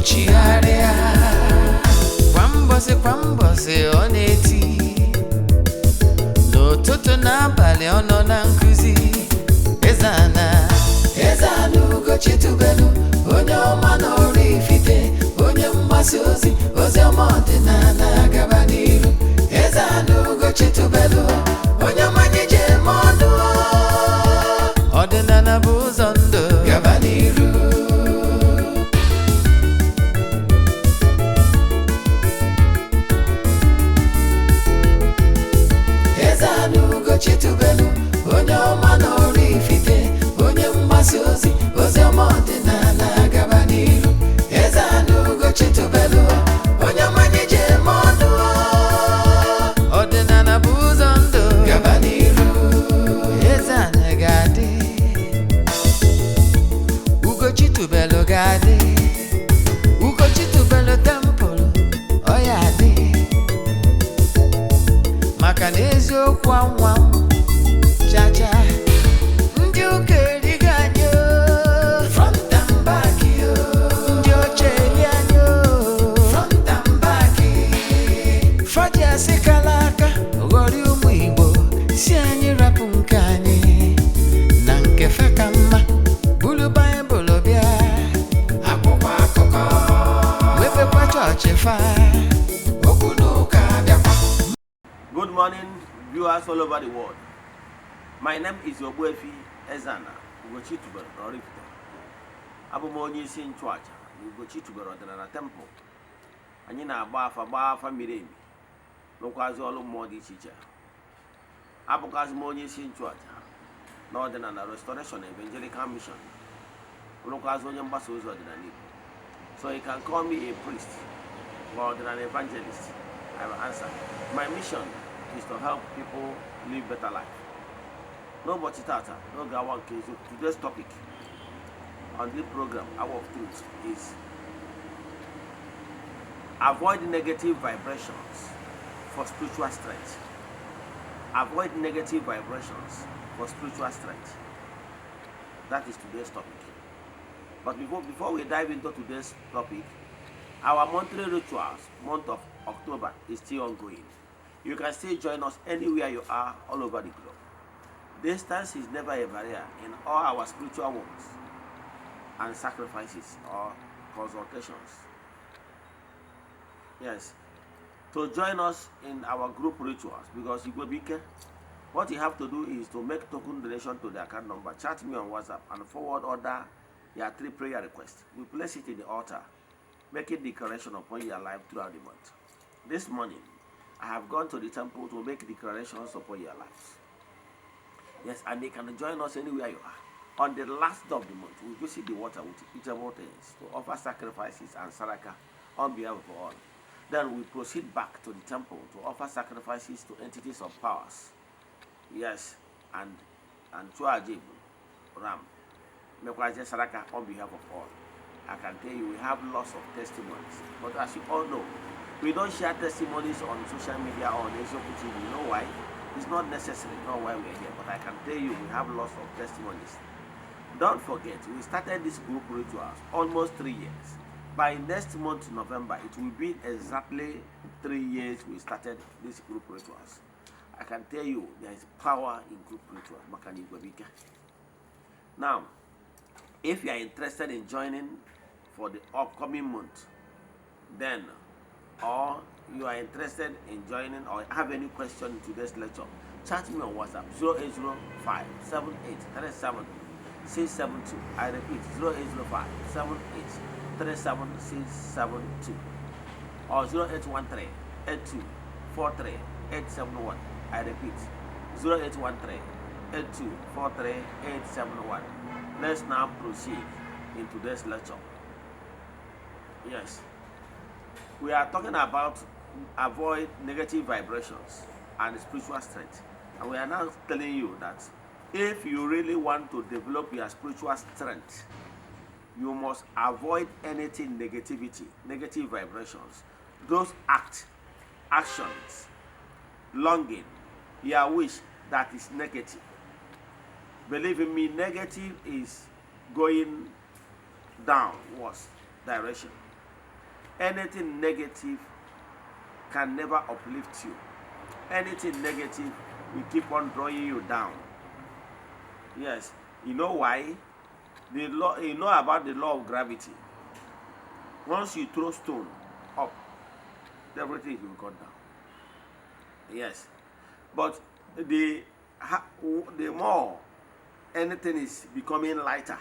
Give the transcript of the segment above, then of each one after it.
Chiarea Kwambose oneti No toto na bale ono na nkuzi Eze-Ana Eze-Ana chitubelu Onye ọma na orifite Onye mgbasa ozi Ozi ọma ọdịnala gaba n'iru Eze-Ana chitubelu Onye ọma nyeje mọdụ Ọdịnala bụ ụzọ ndụ gaba n'iru Chitubelu onye ọma na orifite onye mgbasa ozi ozi ọma ọdịnala gaba n'iru Eze-Ana chitubelu onye ọma nyeje mọdụ ọdịnala bụ ụzọ ndụ gaba n'iru Eze-Ana ga-adị Ugo Chitubelu ga-adị Ugo Chitubelu temple ọ ya adị maka na eziokwu anwa chacha ndị ụka erighị anyị front and back ndị oche eri anyị front and back faji asị kala aka ghọrị ụmụ Igbo si anyị rapụ nke anyị na nke fe ka mma bulu Baịbụl bịa akwụkwọ akụkọ wepekwa chọọchị fa okwu n'ụka bịakwa. Good morning, viewers all over the world. My name is Ogbuefi Eze-Ana Chitubelu Oraifite. Abụ m onye isi nchụaja na Chitubelu ọdịnala temple. Anyị na-agba afa miri emi n'ụkwazị ọrụ mmụọ dị iche iche. Abụkwazị m onye isi nchụaja na ọdịnala Restoration Evangelical Mission. N'ụkwazị onye mgbasa ozi ọdịnala Igbo. So you can call me a priest or an evangelist. I will answer. My mission is to help people live better life. Nobody tata, no gawa case. Today's topic on this program, Hour of Truth, is avoid negative vibrations for spiritual strength. Avoid negative vibrations for spiritual strength. That is today's topic. But before we dive into today's topic, our monthly rituals, month of October, is still ongoing. You can still join us anywhere you are all over the globe. Distance is never a barrier in all our spiritual works and sacrifices or consultations. Yes, to join us in our group rituals, because you go be care. What you have to do is to make token donation to the account number, chat me on WhatsApp, and forward order your 3 prayer requests. We place it in the altar, making declaration upon your life throughout the month. This morning, I have gone to the temple to make declarations upon your lives. Yes, and you can join us anywhere you are. On the last day of the month, we visit the water with eatable things to offer sacrifices and saraka on behalf of all. Then we proceed back to the temple to offer sacrifices to entities of powers. Yes, and Chuajib, Ram, Mekwaje Saraka on behalf of all. I can tell you we have lots of testimonies, but as you all know, we don't share testimonies on social media or on Facebook TV. You know why? It's not necessary, not why we're here, but I can tell you we have lots of testimonies. Don't forget, we started this group rituals almost 3 years. By next month, November, it will be exactly 3 years we started this group rituals. I can tell you there is power in group rituals. Now, if you are interested in joining for the upcoming month, then, or you are interested in joining or have any question in today's lecture, chat me on WhatsApp 0805 7837 672. I repeat 0805 7837 672 or 0813 82 43 871. I repeat 0813 82 43 871. Let's now proceed in today's lecture. Yes, we are talking about avoid negative vibrations and spiritual strength, and we are now telling you that if you really want to develop your spiritual strength, you must avoid anything negativity, negative vibrations, those actions, longing, your wish that is negative. Believe in me, negative is going downwards direction. Anything negative can never uplift you. Anything negative will keep on drawing you down. Yes, you know why? The law, you know about the law of gravity. Once you throw stone up, everything will go down. Yes, but the more anything is becoming lighter,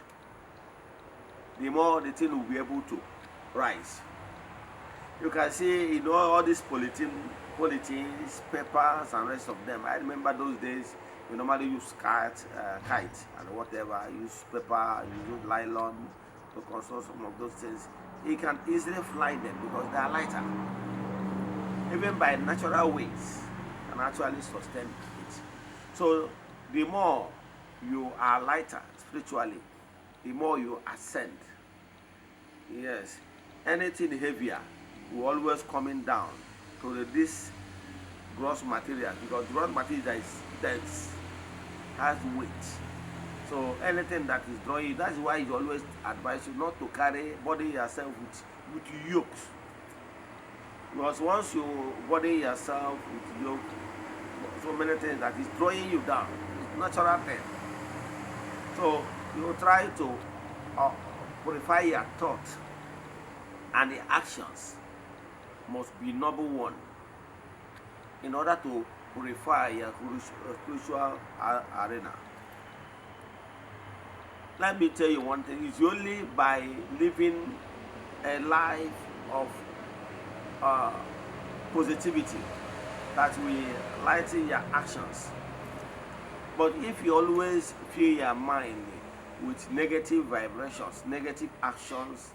the more the thing will be able to rise. You can see, all these polythenes, peppers, and rest of them. I remember those days. We normally use kite and whatever. Use paper, use nylon to construct some of those things. You can easily fly them because they are lighter. Even by natural ways, can actually sustain it. So the more you are lighter spiritually, the more you ascend. Yes, anything heavier will always coming down to this gross material, because gross material is dense, has weight. So anything that is drawing you, that's why you always advise you not to carry body yourself with yokes. Because once you body yourself with yoke, so many things that is drawing you down, it's natural thing. So you try to purify your thoughts, and the actions must be number one in order to purify your spiritual arena. Let me tell you one thing, it's only by living a life of positivity that will lighten your actions. But if you always fill your mind with negative vibrations, negative actions,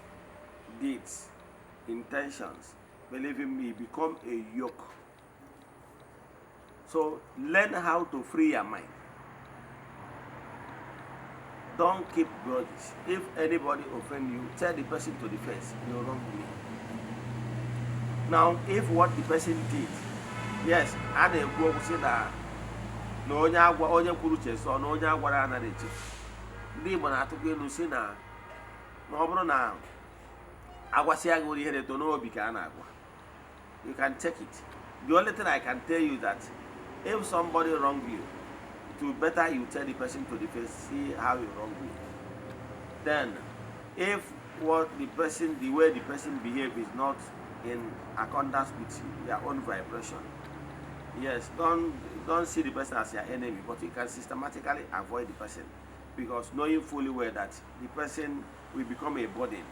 deeds, intentions, believe in me, become a yoke. So learn how to free your mind. Don't keep grudges. If anybody offend you, tell the person to the face, you wrong me. Now, if what the person did, yes, I dey go say that no onye kwuru cheso na onye agwara ana na-eche. Ndị Igbo na-atụkwa elu si na ọ bụrụ na agwasịa gị ihe na-eto n'obi ka a na-agwa. You can take it. The only thing I can tell you that if somebody wrong you, it will better you tell the person to the face, see how you wrong you. Then, if the way the person behave is not in accordance with your own vibration, yes, don't see the person as your enemy, but you can systematically avoid the person, because knowing fully well that the person will become a burden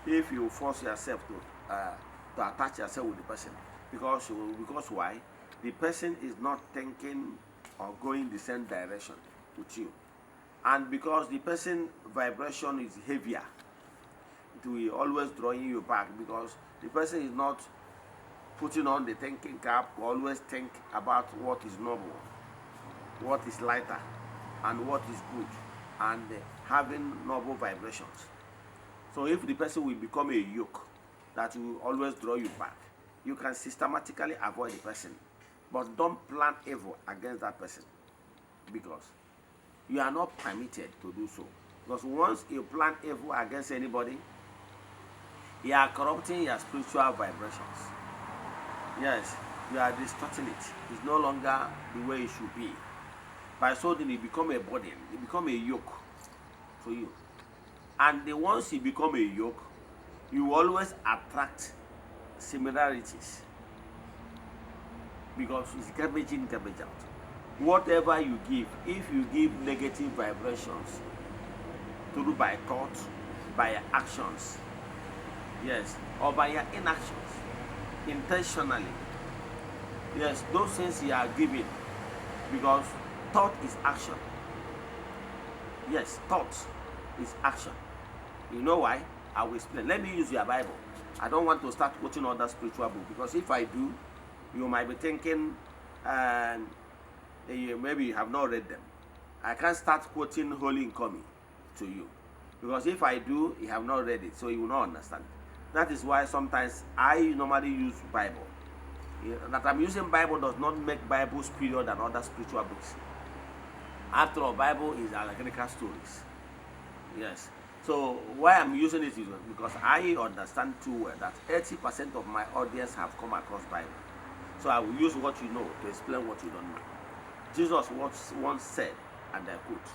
if you force yourself to attach yourself with the person. Because why? The person is not thinking or going the same direction with you, and because the person vibration is heavier, it will always drawing you back, because the person is not putting on the thinking cap, always think about what is noble, what is lighter, and what is good, and having noble vibrations. So if the person will become a yoke that will always draw you back, you can systematically avoid the person, but don't plan evil against that person, because you are not permitted to do so. Because once you plan evil against anybody, you are corrupting your spiritual vibrations. Yes, you are distorting it. It's no longer the way it should be. By so then it become a burden, it become a yoke for you. And once you become a yoke, you always attract similarities, because it's garbage in, garbage out. Whatever you give, if you give negative vibrations through by thought, by your actions, yes, or by your inactions, intentionally, yes, those things you are giving, because thought is action. Yes, thought is action. You know why? I will explain. Let me use your Bible. I don't want to start quoting other spiritual books, because if I do, you might be thinking, maybe you have not read them. I can't start quoting Holy Incoming to you, because if I do, you have not read it, so you will not understand. That is why sometimes I normally use Bible. That I'm using Bible does not make Bible superior than other spiritual books. After all, Bible is allegorical stories. Yes. So why I'm using it is because I understand too well that 80% of my audience have come across Bible. So I will use what you know to explain what you don't know. Jesus once said, and I quote,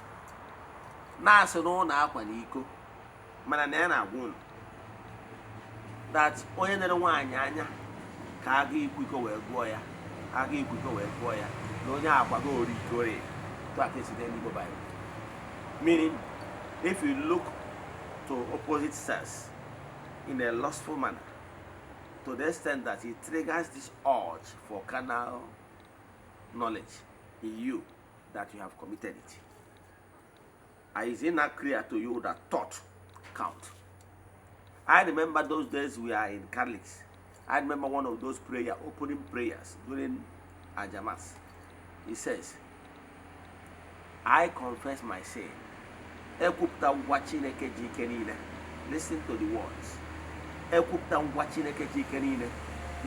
"Na so no na akwa n'iko, mana na na agwa unu that onye nere nwaanyị anya ka aga ikwiko wee gụọ ya, aga ikwiko wee gụọ ya, na onye akwago orikore to akesi n'Igbo Bible." Meaning, if you look to opposite sex in a lustful manner, to the extent that it triggers this urge for carnal knowledge in you, that you have committed it. Is it not clear to you that thought count? I remember those days we are in Catholics. I remember one of those opening prayers during Ajamas. He says, "I confess my sin." Listen to the words.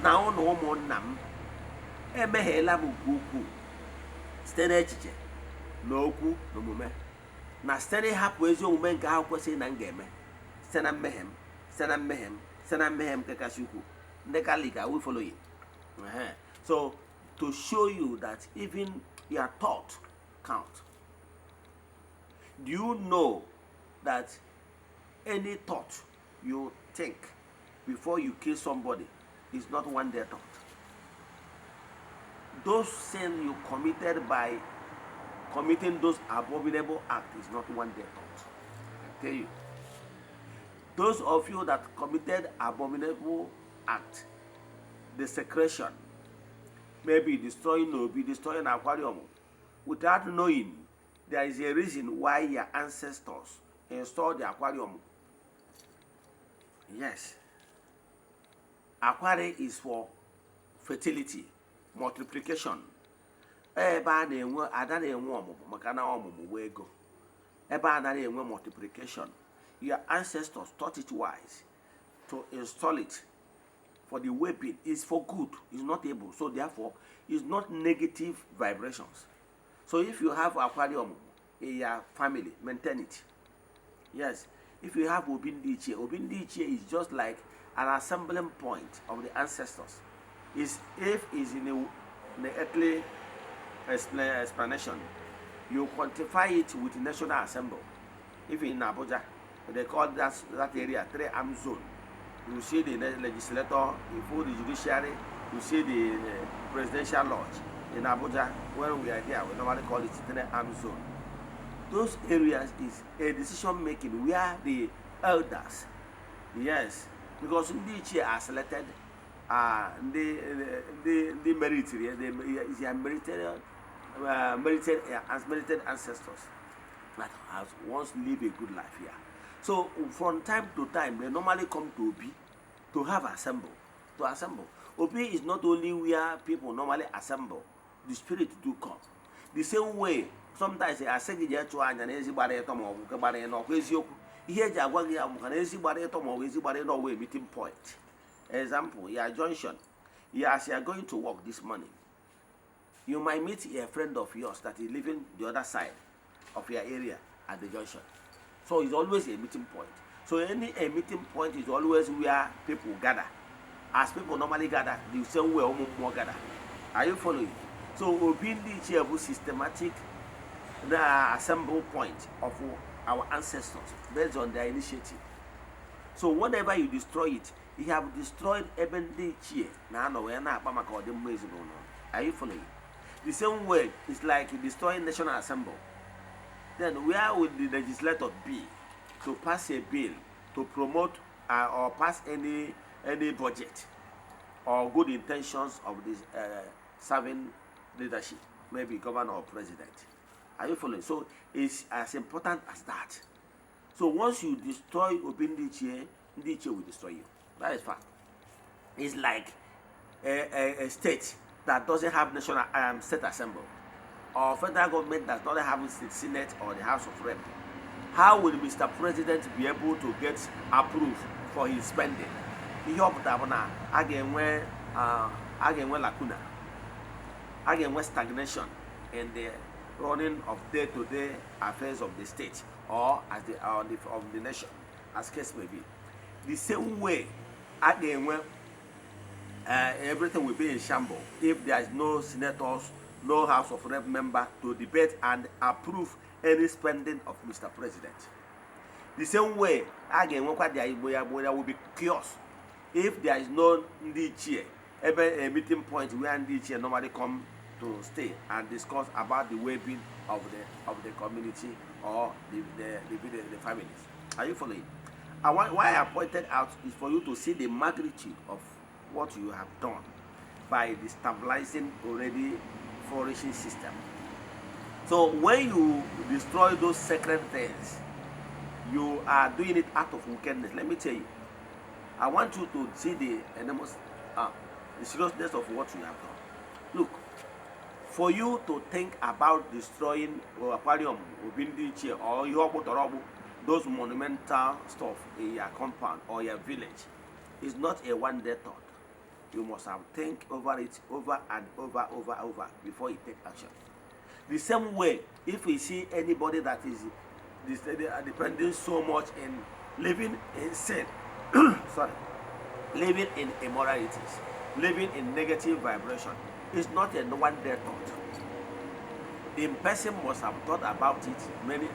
Now no more nam. Emeghela m nke ukwuu site n'echiche na okwu na omume, na site n'ịhapụ ezi omume nke ahụ kwesịrị na m ga-eme, site na mmehie m, site na mmehie m nke kasị ukwuu. Ndị Catholic, I will follow you. So to show you that even your thought count. Do you know that any thought you think before you kill somebody is not one day thought? Those sins you committed by committing those abominable acts is not one day thought. I tell you. Those of you that committed abominable act, desecration, maybe destroying aquarium, without knowing there is a reason why your ancestors installed the aquarium. Yes. Aquarium is for fertility, multiplication. Ebe a na-enwe ada na-enwe ọmụmụ maka na ọmụmụ wee go. Ebe a na-enwe multiplication. Your ancestors thought it wise to install it for the weapon. It's for good. It's not able. So therefore, it's not negative vibrations. So if you have aquarium in your family, maintain it. Yes. If you have Obindiche is just like an assembling point of the ancestors. If it's in the earthly explanation, you quantify it with the National Assembly. If in Abuja, they call that area 3-arm zone. You see the legislator, you see the judiciary, you see the presidential lodge. In Abuja, when we are there, we normally call it 3-arm zone. Those areas is a decision making where the elders, yes, because Ndiche are selected, the merited ancestors that has once lived a good life here. So from time to time, they normally come to Obi to have assemble. Obi is not only where people normally assemble, the spirit do come. The same way, sometimes I say and meeting point. Example, your junction. As you are going to work this morning, you might meet a friend of yours that is living the other side of your area at the junction. So it's always a meeting point. So a meeting point is always where people gather. As people normally gather, the same way more gather. Are you following? So Obindi Chiabu systematic the assemble point of our ancestors based on their initiative. So whenever you destroy it, you have destroyed Ebendi Chia. Are you following? The same way it's like destroying National Assembly. Then where would the legislator be to pass a bill to promote or pass any budget or good intentions of this serving leadership, maybe governor or president? Are you following? So it's as important as that. So once you destroy Obindiche, Ndiche will destroy you. That is fact. It's like a state that doesn't have national state assembly, or federal government that doesn't have the Senate or the House of Rep. How will Mr. President be able to get approved for his spending? He hope that again lacuna, again stagnation in the running of day-to-day affairs of the state or as the of the nation, as case may be. The same way, again, when everything will be in shambles if there is no senators, no House of Rep member to debate and approve any spending of Mr. President. The same way, again, there will be chaos if there is no chair, even a meeting point where chair normally come to stay and discuss about the well-being of the community or the families. Are you following? And why I pointed out is for you to see the magnitude of what you have done by destabilizing already flourishing system. So when you destroy those sacred things, you are doing it out of wickedness. Let me tell you, I want you to see the enormous, the seriousness of what you have done. Look, for you to think about destroying aquarium or those monumental stuff in your compound or your village is not a one-day thought. You must have think over it over and over before you take action. The same way, if we see anybody that is depending so much in living in sin, living in immoralities, living in negative vibration, it's not a one-day thought. The person must have thought about it many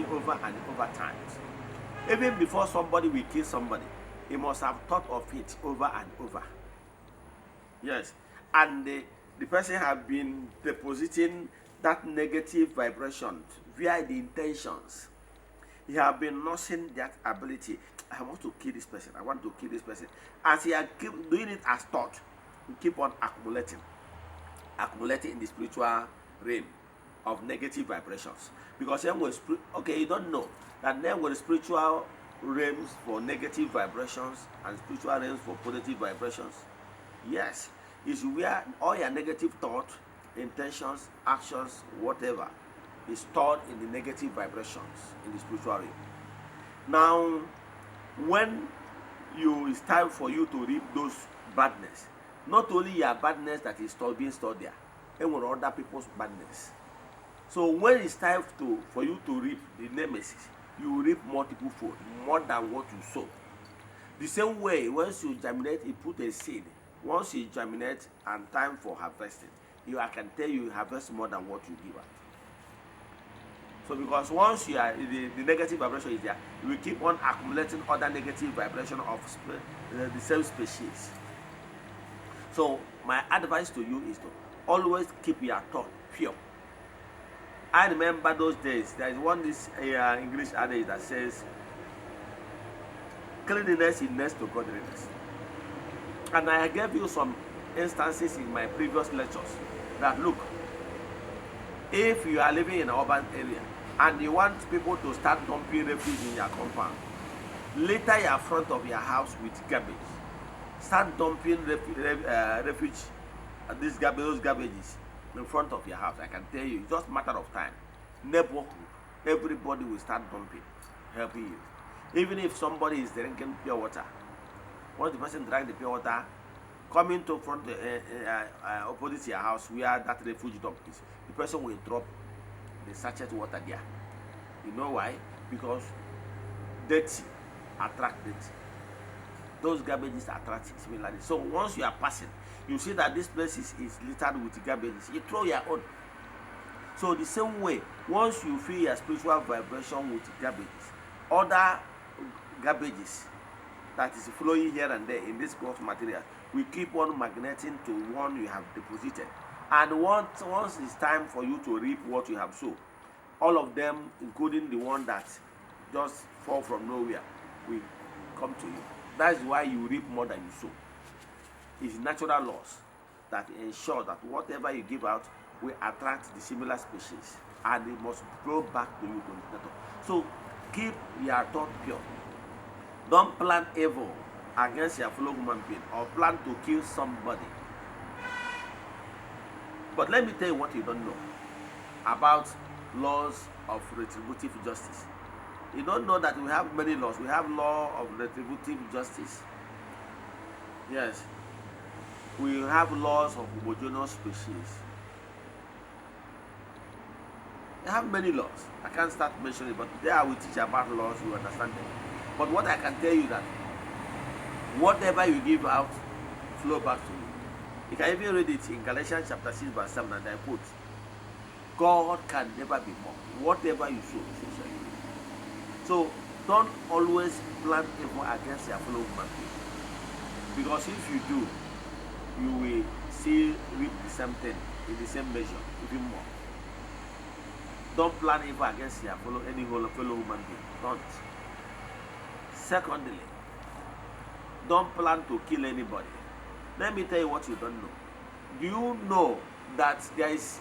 over and over times. Even before somebody will kill somebody, he must have thought of it over and over. Yes, and the person have been depositing that negative vibration via the intentions. He have been nursing that ability. I want to kill this person. I want to kill this person. As he keep doing it as thought, he keep on accumulating in the spiritual realm of negative vibrations. Because then you don't know that there were spiritual realms for negative vibrations and spiritual realms for positive vibrations. Yes, is where all your negative thoughts, intentions, actions, whatever, is stored in the negative vibrations in the spiritual realm. Now, when it's time for you to reap those badness, not only your badness that is being stored there, even other people's badness. So when it's time for you to reap the nemesis, you reap multiple fold, more than what you sow. The same way, once you germinate, you put a seed. Once you germinate and time for harvesting, I can tell you harvest more than what you give out. So because once you are the negative vibration is there, you will keep on accumulating other negative vibration of the same species. So my advice to you is to always keep your thought pure. I remember those days. There is one English adage that says, "Cleanliness is next to godliness." And I gave you some instances in my previous lectures that look, if you are living in an urban area and you want people to start dumping refuse in your compound, litter your front of your house with garbage. Start dumping refuge, those garbages in front of your house. I can tell you, it's just a matter of time. Neighborhood, everybody will start dumping, helping you. Even if somebody is drinking pure water, once the person drank the pure water, coming to front opposite your house where that refuge dump is, the person will drop the sachet water there. You know why? Because dirty attract dirty. Those garbages attract similarly. So once you are passing, you see that this place is littered with garbages, you throw your own. So the same way, once you feel your spiritual vibration with garbages, other garbages that is flowing here and there in this gross material will keep on magneting to one you have deposited. And once it's time for you to reap what you have sown, all of them, including the one that just fall from nowhere, will come to you. That's why you reap more than you sow. It's natural laws that ensure that whatever you give out will attract the similar species, and it must grow back to you. So keep your thought pure. Don't plan evil against your fellow human being or plan to kill somebody. But let me tell you what you don't know about laws of retributive justice. You don't know that we have many laws. We have law of retributive justice. Yes. We have laws of homogeneous species. They have many laws. I can't start mentioning, but there I will teach about laws, you understand them. But what I can tell you that whatever you give out, flow back to you. You can even read it in Galatians chapter 6 verse 7, and I quote, God can never be mocked. Whatever you sow, so shall you reap. So don't always plan evil against your fellow human being. Because if you do, you will see reap the same thing in the same measure, even more. Don't plan evil against your fellow human being. Don't. Secondly, don't plan to kill anybody. Let me tell you what you don't know. Do you know that there is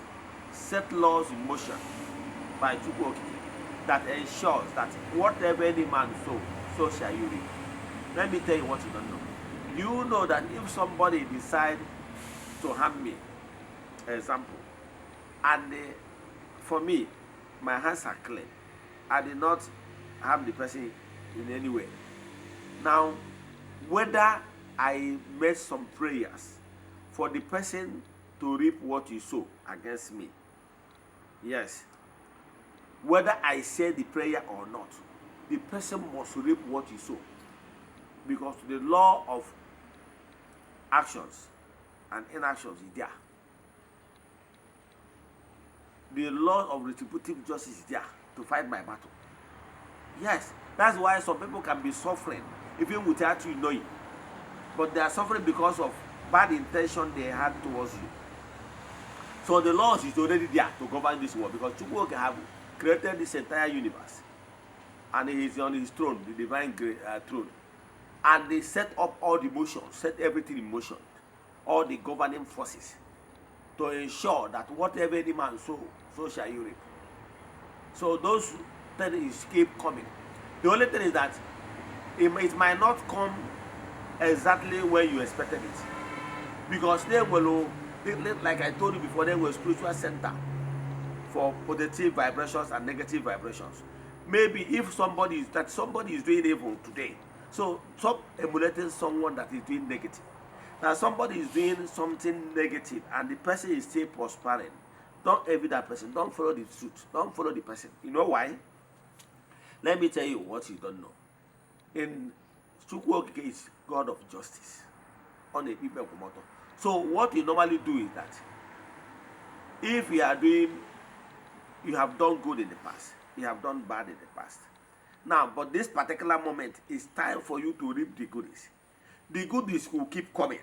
set laws in motion by Chukwuoki that ensures that whatever any man sow, so shall you reap? Let me tell you what you don't know. Do you know that if somebody decides to harm me, example, and for me, my hands are clean, I did not harm the person in any way. Now, whether I made some prayers for the person to reap what you sow against me, yes, whether I say the prayer or not, the person must reap what you sow, because the law of actions and inactions is there. The law of retributive justice is there to fight my battle. Yes, that's why some people can be suffering even without you knowing, but they are suffering because of bad intention they had towards you. So the laws is already there to govern this world, because Chukwuoki have created this entire universe, and he is on his throne, the divine throne, and they set up all the motions, set everything in motion, all the governing forces, to ensure that whatever any man sow, so shall you reap. So those things keep coming. The only thing is that it might not come exactly where you expected it, because they will, like I told you before, they were spiritual center for positive vibrations and negative vibrations. Maybe if somebody is doing evil today, so stop emulating someone that is doing negative. Now somebody is doing something negative and the person is still prospering. Don't envy that person. Don't follow the truth. Don't follow the person. You know why? Let me tell you what you don't know. In Chukwuoki is God of justice. On a people promoter. So what you normally do is that if you have done good in the past, you have done bad in the past. Now, but this particular moment is time for you to reap the goodies. The goodies will keep coming.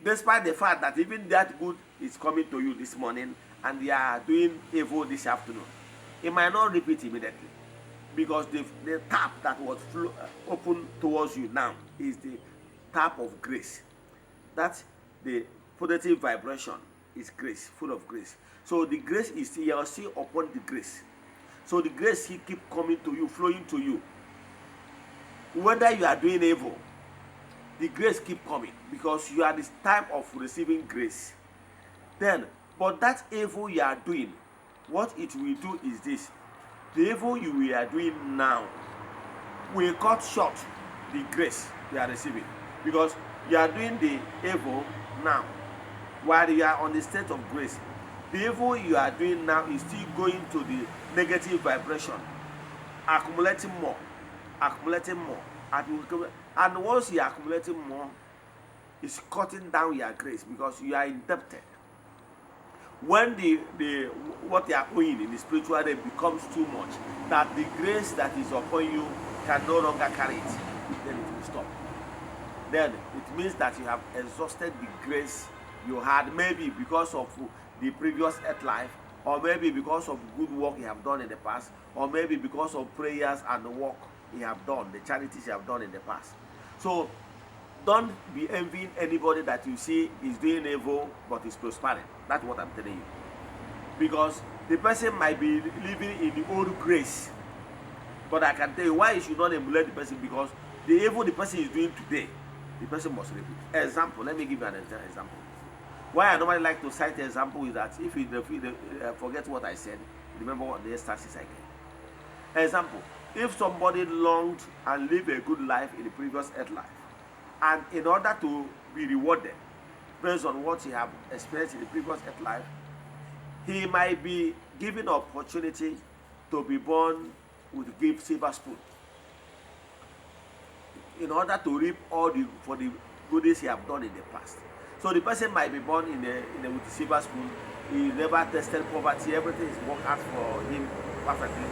Despite the fact that even that good is coming to you this morning and they are doing evil this afternoon, it might not repeat immediately, because the tap that was open towards you now is the tap of grace. That's the positive vibration is grace, full of grace. So the grace is still upon the grace. So the grace he keep coming to you, flowing to you. Whether you are doing evil, the grace keep coming, because you are this time of receiving grace. Then, but that evil you are doing, what it will do is this: the evil you are doing now will cut short the grace you are receiving, because you are doing the evil now while you are on the state of grace. The evil you are doing now is still going to the negative vibration, accumulating more, and once you are accumulating more, it's cutting down your grace, because you are indebted. When what you are owing in the spiritual realm becomes too much, that the grace that is upon you can no longer carry it, then it will stop. Then it means that you have exhausted the grace you had, maybe because of the previous earth life, or maybe because of good work you have done in the past, or maybe because of prayers and the work you have done, the charities you have done in the past. So don't be envying anybody that you see is doing evil but is prospering. That's what I'm telling you. Because the person might be living in the old grace, but I can tell you why you should not emulate the person, because the evil the person is doing today, the person must repeat. Example, let me give you an example. Why I normally like to cite the example is that if you forget what I said, remember what the ecstasies I gave. Example, if somebody longed and lived a good life in the previous earth life, and in order to be rewarded based on what he have experienced in the previous earth life, He might be given opportunity to be born with gift silver spoon in order to reap all the for the goodies he have done in the past. So the person might be born with a silver spoon. He never tested poverty. Everything is worked out for him perfectly.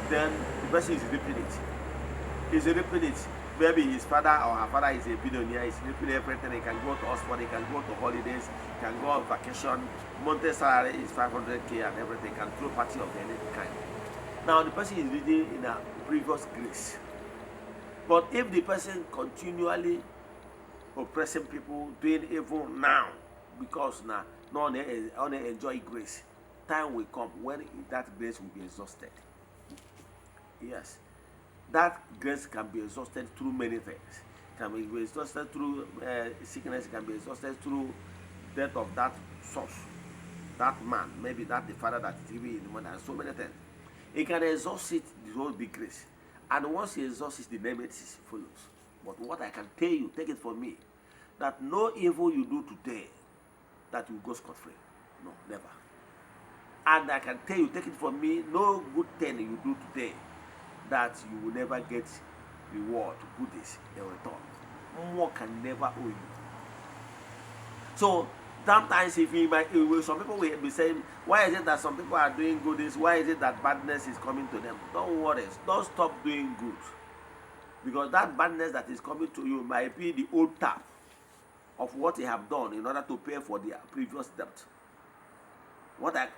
Then the person is reaping it. He's reaping it. Maybe his father or her father is a billionaire. He's reaping everything. He can go to Oxford. He can go to holidays. He can go on vacation. Monthly salary is 500K and everything. Can throw party of any kind. Now the person is living in a previous grace. But if the person continually oppressing people, doing evil now, because now no only enjoy grace, time will come when that grace will be exhausted. Yes, that grace can be exhausted through many things. Can be exhausted through sickness. Can be exhausted through death of that source, that man, maybe that the father that is giving the money, and so many things. He can exhaust it, the whole big grace. And once he exhausts it, the nemesis follows. But what I can tell you, take it from me, that no evil you do today that will go scot-free. No, never. And I can tell you, take it from me, no good thing you do today that you will never get reward, goodies in return. More can never owe you. So sometimes if some people will be saying, why is it that some people are doing goodies? Why is it that badness is coming to them? Don't worry, don't stop doing good. Because that badness that is coming to you might be the old tap of what they have done in order to pay for their previous debt.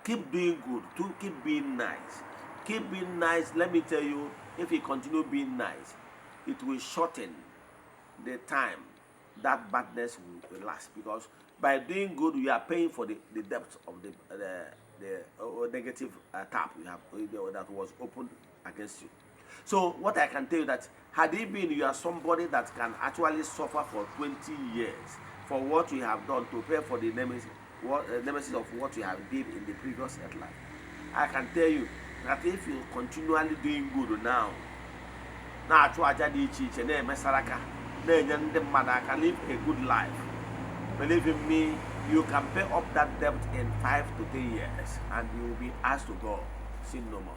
Keep doing good, to keep being nice. Keep being nice. Let me tell you, if you continue being nice, it will shorten the time that badness will last. Because by doing good, you are paying for the debt of the negative tap you have that was opened against you. So what I can tell you that had it been you are somebody that can actually suffer for 20 years for what you have done to pay for the nemesis of what you have did in the previous life, I can tell you that if you continually doing good now can live a good life. Believe in me, you can pay up that debt in 5 to 10 years and you will be asked to go, sin no more.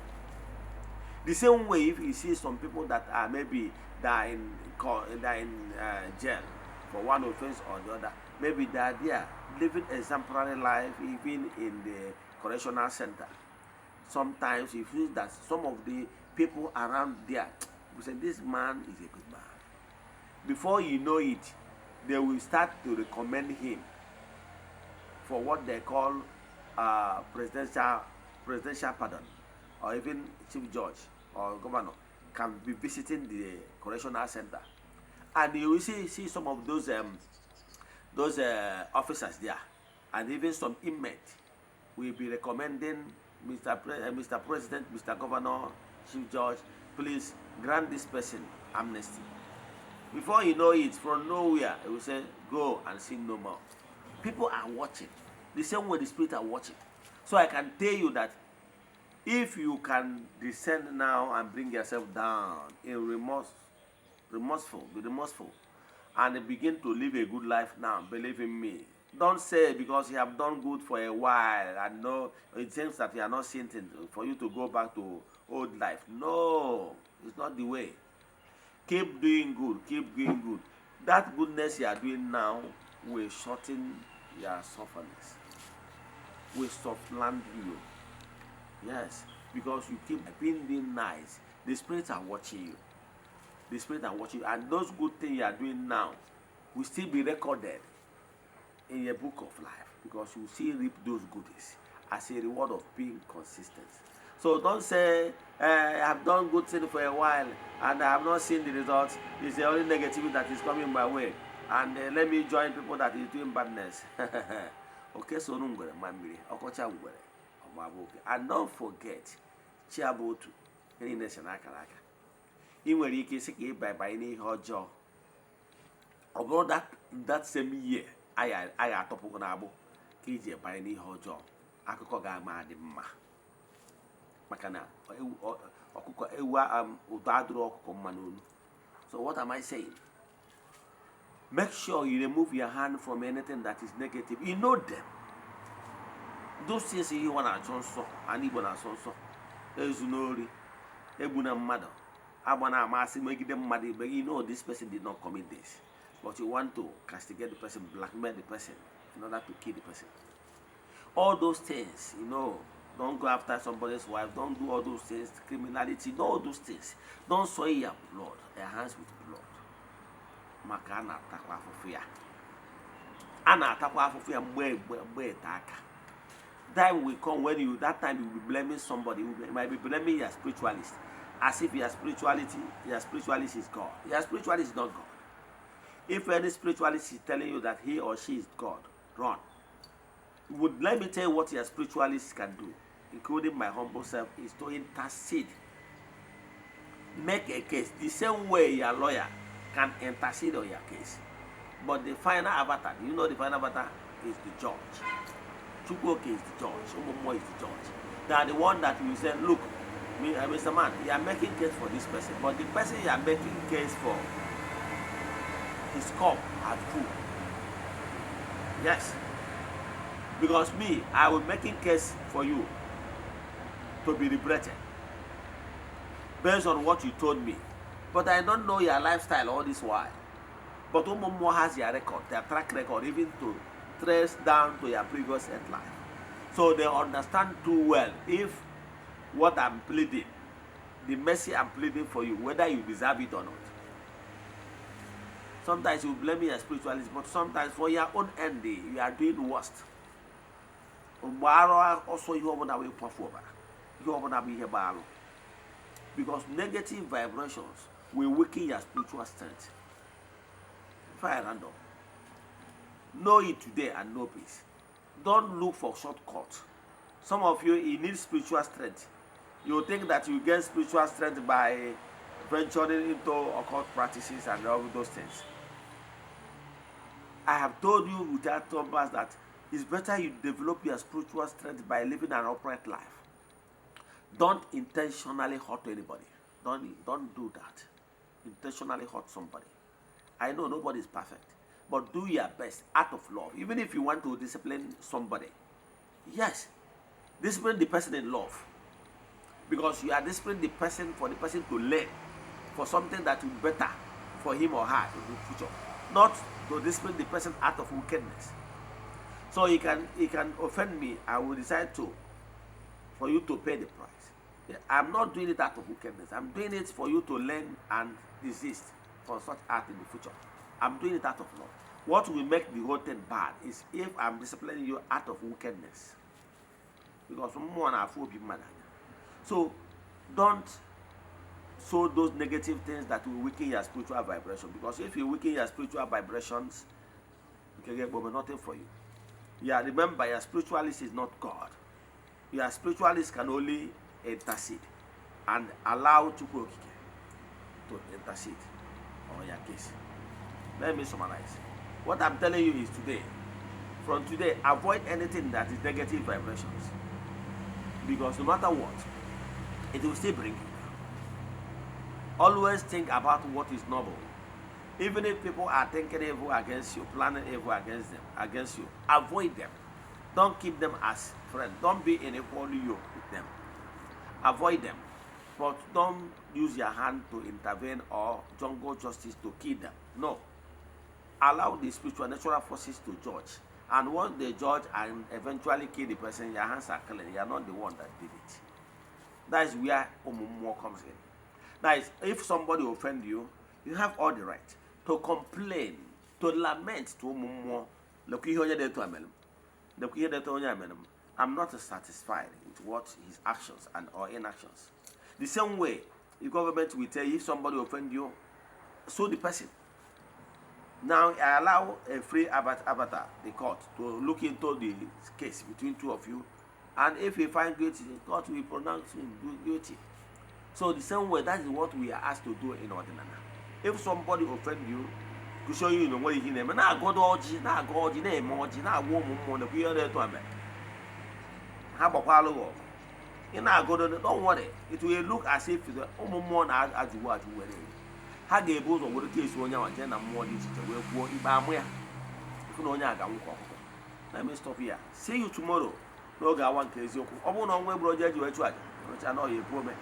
The same way, if you see some people that are maybe in jail for one offense or the other, maybe they are there living exemplary life even in the correctional center. Sometimes you feel that some of the people around there will say, this man is a good man. Before you know it, they will start to recommend him for what they call presidential pardon, or even chief judge or governor can be visiting the correctional center, and you will see some of those officers there, and even some inmates will be recommending Mr. President, Mr. Governor, chief judge, please grant this person amnesty. Before you know it, from nowhere, it will say, go and sin no more. People are watching. The same way the spirit are watching. So I can tell you that if you can descend now and bring yourself down in be remorseful, and begin to live a good life now, believe in me. Don't say because you have done good for a while and no, it seems that you are not sinning for you to go back to old life. No, it's not the way. Keep doing good, keep doing good. That goodness you are doing now will shorten your sufferings, will softland you. Yes, because you keep being nice. The spirits are watching you. The spirits are watching you. And those good things you are doing now will still be recorded in your book of life, because you still reap those goodies as a reward of being consistent. So don't say, I have done good things for a while and I have not seen the results. It's the only negativity that is coming my way. And let me join people that is doing badness. Okay, so and don't forget, Chiabotu, any nation akaraka. In where you can say by any hojo. About that same year, I are topogonabo, KJ by any hojo. Akoga madima. Makana, so what am I saying? Make sure you remove your hand from anything that is negative. You know them. those things you want to so and Igbo na so ezunori egbuna mmadụ agbana amasi megide mmadụ but you know this person did not commit this, but you want to castigate the person, blackmail the person in order to kill the person. All those things, you know, don't go after somebody's wife, don't do all those things, criminality, do all those things. Don't soil your blood, your hands with blood. Maka ana atakwa afụfụ ya. Ana atakwa afụfụ ya mgbe taka. Time will come when that time you will be blaming somebody. You might be blaming your spiritualist, as if your spiritualist is God. Your spiritualist is not God. If any spiritualist is telling you that he or she is God, run. Let me tell you what your spiritualist can do, including my humble self, is to intercede. Make a case the same way your lawyer can intercede on your case. But the final avatar, you know, the final avatar is the judge. Chukwuoke is the judge. Omomo is the judge. They are the one that will say, look, Mr. Man, you are making case for this person, but the person you are making case for, his cup has full. Yes. Because me, I will making case for you to be liberated based on what you told me. But I don't know your lifestyle all this while. But Omomo has your record, their track record, even to trace down to your previous life. So they understand too well if what I'm pleading, the mercy I'm pleading for you, whether you deserve it or not. Sometimes you blame me as spiritualist, but sometimes for your own ending, you are doing worst. Also, you want to be because negative vibrations will weaken your spiritual strength. Fire random. Know it today and know peace. Don't look for shortcuts. Some of you need spiritual strength. You think that you get spiritual strength by venturing into occult practices and all those things. I have told you without numbers that it's better you develop your spiritual strength by living an upright life. Don't intentionally hurt anybody. Don't do that. Intentionally hurt somebody. I know nobody is perfect, but do your best out of love. Even if you want to discipline somebody, yes, discipline the person in love, because you are disciplining the person for the person to learn for something that will be better for him or her in the future, not to discipline the person out of wickedness. So he can offend me. I will decide for you to pay the price. I'm not doing it out of wickedness. I'm doing it for you to learn and desist from such act in the future. I'm doing it out of love. What will make the whole thing bad is if I'm disciplining you out of wickedness. Because someone I feel be mad. So don't sow those negative things that will weaken your spiritual vibration. Because if you weaken your spiritual vibrations, you can get nothing for you. Yeah, remember, your spiritualist is not God. Your spiritualist can only intercede and allow Chukwuoke to intercede on your case. Let me summarize. What I'm telling you is today, from today, avoid anything that is negative vibrations. Because no matter what, it will still bring you down. Always think about what is noble. Even if people are thinking evil against you, planning evil against you, avoid them. Don't keep them as friends. Don't be in equal yoke with them. Avoid them. But don't use your hand to intervene or jungle justice to kill them. No. Allow the spiritual natural forces to judge. And once they judge and eventually kill the person, your hands are clean. You are not the one that did it. That is where Omomo comes in. That is, if somebody offends you, you have all the right to complain, to lament to Omomo. I'm not satisfied with what his actions and or inactions. The same way, the government will tell you if somebody offends you, sue the person. Now I allow a free avatar, the court, to look into the case between two of you, and if he finds guilty, the court will pronounce him guilty. So the same way, that is what we are asked to do in Eze-Ana. If somebody offends you, to show you what he name, na go doji, na go doji, na emoji, na woman, na kuya de to ame. How about Palo? In a go don't worry. It will look as if the Omomo as you were. Ha ga-ebu ụzọ were case onye ahụ jee na mmụọ dị iche wee kwuo ikpe amụ ya. Ifu na onye a ga-anwụkwa ọkụkọ. Let me stop here. See you tomorrow n'oge awa nke eziokwu. Ọ bụrụ na ọnwa egburu oje ji wee chụ aja ọcha na ọya ebu ome.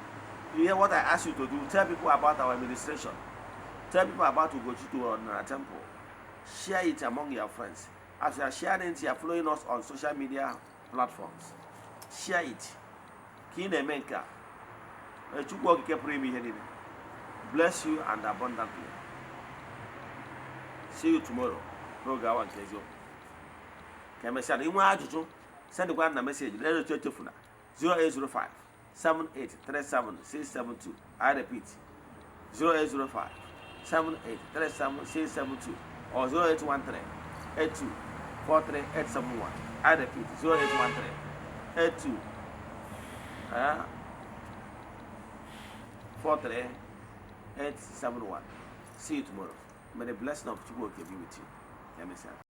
Ihe what I ask you to do, tell people about our administration. Tell people about Ugochi to Ordinary Temple. Share it among your friends. As you are sharing it, you are following us on social media platforms. Share it. Kinemenka. Bless you and abundantly. See you tomorrow. Program Kezio. Kemesian, you want to send one message. Let us check 0805 7837 672. I repeat 0805 7837 672 or 0813 82 43 871. I repeat 0813 82 43 871. See you tomorrow. May the blessing of Chukwu be with you. Let me say.